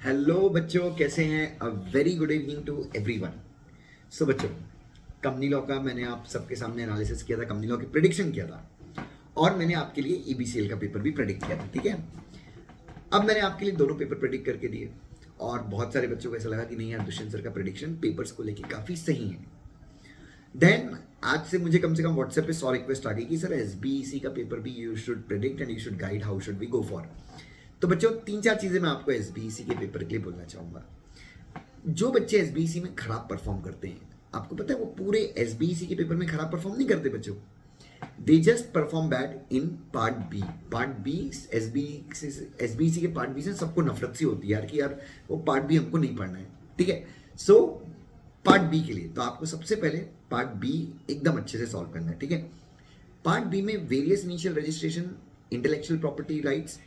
Hello बच्चों, कैसे हैं? A very good evening to everyone. So बच्चों, कंपनी लॉ का मैंने आप सबके सामने एनालिसिस किया था, कंपनी लॉ की प्रेडिक्शन किया था और मैंने आपके लिए ईबीसीएल का पेपर भी प्रेडिक्ट किया था। ठीक है, अब मैंने आपके लिए दोनों पेपर प्रेडिक्ट करके दिए और बहुत सारे बच्चों को ऐसा लगा कि नहीं यार, दुष्यंत सर का प्रेडिक्शन पेपर्स को लेके काफ़ी सही है। देन आज से मुझे कम व्हाट्सएप पे 100 रिक्वेस्ट आ गई कि सर एसबीईसी का पेपर भी you should predict and you should guide, how should we go for. तो बच्चों, 3-4 चीज़ें मैं आपको एसबीईसी के पेपर के लिए बोलना चाहूँगा। जो बच्चे एसबीईसी में खराब परफॉर्म करते हैं, आपको पता है वो पूरे एसबीईसी के पेपर में खराब परफॉर्म नहीं करते बच्चों। They just perform bad in part B. Part B SBEC के पार्ट बी से सबको नफरत सी होती है यार कि यार वो पार्ट बी हमको नहीं पढ़ना है। ठीक है, सो पार्ट बी के लिए तो आपको सबसे पहले पार्ट बी एकदम अच्छे से सॉल्व करना है। ठीक है, पार्ट बी में various initial registration, intellectual property rights,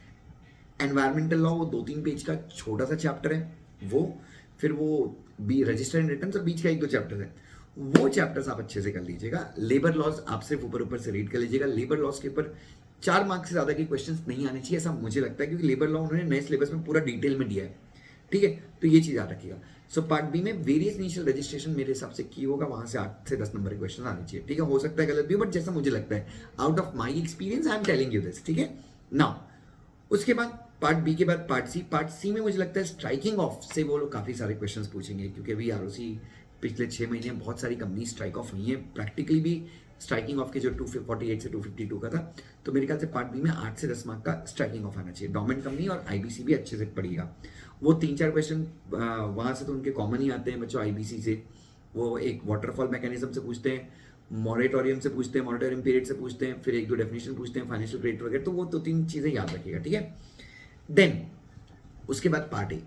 environmental law, वो 2-3 पेज का छोटा सा चैप्टर है वो, फिर वो बी रजिस्टर एंड रिटर्न और बीच का 1-2 चैप्टर है, वो चैप्टर्स आप अच्छे से कर लीजिएगा। लेबर लॉज आप सिर्फ ऊपर से रीड कर लीजिएगा। लेबर लॉज के ऊपर 4 मार्क्स से ज़्यादा के क्वेश्चंस नहीं आने चाहिए, ऐसा मुझे लगता है, क्योंकि लेबर लॉ उन्होंने नए सिलेबस में पूरा डिटेल में दिया है। ठीक है, तो ये चीज़ याद रखिएगा। सो पार्ट बी में वेरियस इनिशियल रजिस्ट्रेशन मेरे हिसाब से की होगा, वहां से 8 से 10 नंबर के क्वेश्चन आने चाहिए। ठीक है, हो सकता है गलत भी हो, बट जैसा मुझे लगता है, out of my experience I am telling you this. ठीक है, नाउ उसके बाद पार्ट बी के बाद पार्ट सी में मुझे लगता है स्ट्राइकिंग ऑफ से वो लोग काफ़ी सारे क्वेश्चंस पूछेंगे, क्योंकि अभी आरओसी पिछले 6 महीने बहुत सारी कंपनी स्ट्राइक ऑफ हुई हैं, प्रैक्टिकली भी स्ट्राइकिंग ऑफ के जो 248 से 252 का था। तो मेरे ख्याल से पार्ट बी में 8 से 10 मार्क का स्ट्राइकिंग ऑफ आना चाहिए। डोमेन कंपनी और आईबीसी भी अच्छे से पड़ेगा। वो 3-4 क्वेश्चन वहाँ से तो उनके कॉमन ही आते हैं बच्चों आईबीसी से। वो एक वाटरफॉल मैकेनिज्म से पूछते हैं, मॉरेटोरियम से पूछते हैं, मॉरेटोरियम पीरियड से पूछते हैं, फिर 1-2 डेफिनेशन पूछते हैं, फाइनेंशियल क्रेडिट वगैरह। तो वो 2-3 चीज़ें याद रखिएगा। ठीक है, देन उसके बाद पार्ट ए।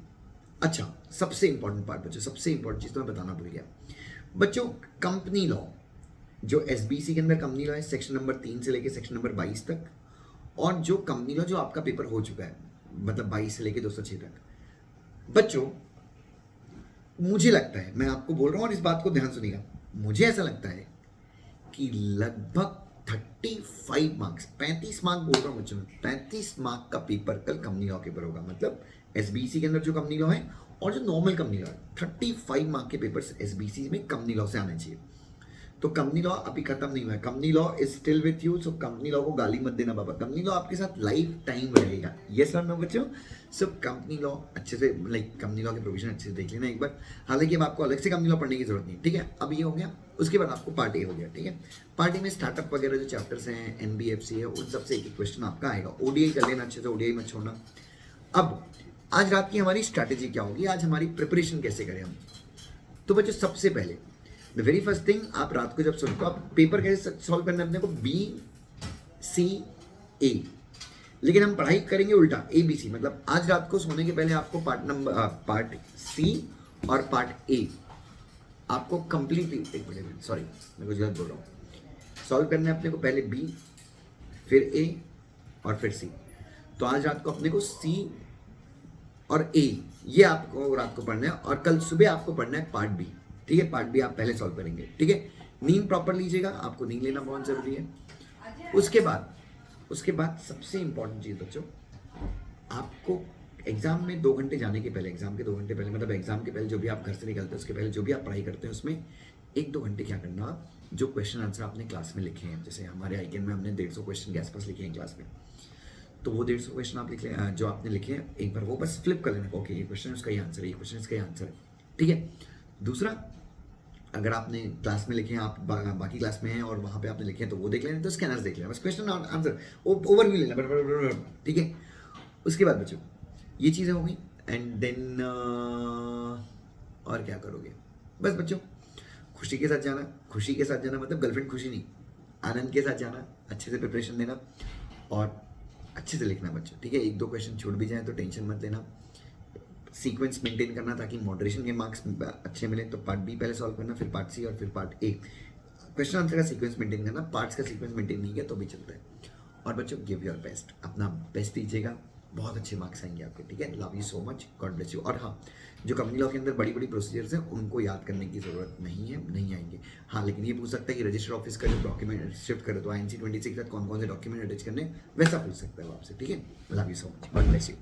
अच्छा, सबसे इंपॉर्टेंट पार्ट बच्चों, सबसे इंपॉर्टेंट चीज तो मैं बताना भूल गया बच्चों, कंपनी लॉ। जो एसबीसी के अंदर कंपनी लॉ है, सेक्शन नंबर 3 से लेके सेक्शन नंबर 22 तक, और जो कंपनी लॉ जो आपका पेपर हो चुका है, मतलब 22 से लेके 206 तक बच्चों, मुझे लगता है, मैं आपको बोल रहा हूं और इस बात को ध्यान सुनिएगा, मुझे ऐसा लगता है कि लगभग 35 मार्क्स, 35 मार्क बोल रहा हूँ बच्चों, 35 मार्क का पेपर कल कंपनी लॉ के ऊपर होगा। मतलब एसबीसी के अंदर जो कंपनी लॉ है और जो नॉर्मल कंपनी लॉ है, 35 मार्क के पेपर्स एसबीसी में कंपनी लॉ से आने चाहिए। तो कंपनी लॉ अभी खत्म नहीं हुआ है, company law is still with you. So company law को गाली मत देना बाबा, कंपनी लॉ आपके साथ लाइफ टाइम रहेगा। यस और नो बच्चों? सो कंपनी लॉ अच्छे से, लाइक कंपनी लॉ के प्रोविजन अच्छे से देख लेना एक बार। हालांकि अब आपको अलग से कंपनी लॉ पढ़ने की जरूरत नहीं। ठीक है, अब ये हो गया। उसके बाद आपको पार्ट ए हो गया। ठीक है, पार्ट ए में स्टार्टअप वगैरह जो चैप्टर्स हैं, एनबीएफसी है, उन सबसे एक क्वेश्चन आपका आएगा। ओडीआई कर लेना अच्छे से, ओडीआई मत छोड़ना। अब आज रात की हमारी स्ट्रैटेजी क्या होगी, आज हमारी प्रिपरेशन कैसे करें हम। तो बच्चों, सबसे पहले द वेरी फर्स्ट थिंग, आप रात को जब सोचो, आप पेपर कैसे सॉल्व करना है अपने को, बी सी ए, लेकिन हम पढ़ाई करेंगे उल्टा, ए बी सी। मतलब आज रात को सोने के पहले आपको पार्ट सी और पार्ट ए आपको कंप्लीटली, एक मिनट सॉरी मैं कुछ गलत बोल रहा हूँ, सॉल्व करना है अपने को। पहले बी, फिर ए और फिर सी। तो आज रात को अपने को सी और ए, ये आपको रात को पढ़ना है, और कल सुबह आपको पढ़ना है पार्ट बी। ठीक है, पार्ट बी आप पहले सॉल्व करेंगे। ठीक है, नींद प्रॉपर लीजिएगा, आपको नींद लेना बहुत जरूरी है। उसके बाद सबसे इंपॉर्टेंट चीज बच्चों, आपको एग्जाम में 2 घंटे जाने के पहले, एग्जाम के 2 घंटे पहले, मतलब एग्जाम के पहले जो भी आप घर से निकलते हैं उसके पहले जो भी आप पढ़ाई करते हैं, उसमें 1-2 घंटे क्या करना, जो क्वेश्चन आंसर आपने क्लास में लिखे हैं, जैसे हमारे आईकेन में हमने 150 क्वेश्चन के आसपास लिखे हैं क्लास में, तो वो 150 क्वेश्चन आप लिख लें, जो आपने लिखे हैं एक बार वो बस फ्लिप कर लेना। ओके, ये क्वेश्चन उसका ही आंसर है, ये क्वेश्चन इसका ही आंसर है। ठीक है, दूसरा, अगर आपने क्लास में लिखे हैं, आप बाकी क्लास में हैं और वहाँ पे आपने लिखे हैं, तो वो देख लेना, तो स्कैनर्स देख लेना, बस क्वेश्चन आंसर ओवरव्यू लेना। ठीक है, उसके बाद बच्चों ये चीज़ें हो गई, एंड देन और क्या करोगे, बस बच्चों खुशी के साथ जाना। खुशी के साथ जाना मतलब गर्लफ्रेंड खुशी नहीं, आनंद के साथ जाना, अच्छे से प्रिपरेशन देना और अच्छे से लिखना बच्चों। ठीक है, 1-2 क्वेश्चन छूट भी जाए तो टेंशन मत लेना, सीक्वेंस मेंटेन करना ताकि मॉडरेशन के मार्क्स अच्छे मिले। तो पार्ट बी पहले सॉल्व करना, फिर पार्ट सी और फिर पार्ट ए। क्वेश्चन आंसर का सीक्वेंस मेंटेन करना, पार्ट्स का सीक्वेंस मेंटेन नहीं किया तो भी चलता है। और बच्चों, गिव योर बेस्ट, अपना बेस्ट दीजिएगा, बहुत अच्छे मार्क्स आएंगे आपके। ठीक है, love you so much, God bless you. और हाँ, जो कंपनी लॉ के अंदर बड़ी बड़ी प्रोसीजर्स हैं उनको याद करने की जरूरत नहीं है, नहीं आएंगे। हाँ, लेकिन ये पूछ सकता है कि रजिस्टर ऑफिस का जो डॉक्यूमेंट शिफ्ट करे तो INC 26 के साथ कौन कौन से डॉक्यूमेंट अटैच करने, वैसा पूछ सकता है वो आपसे। ठीक है, love you so much, God bless you.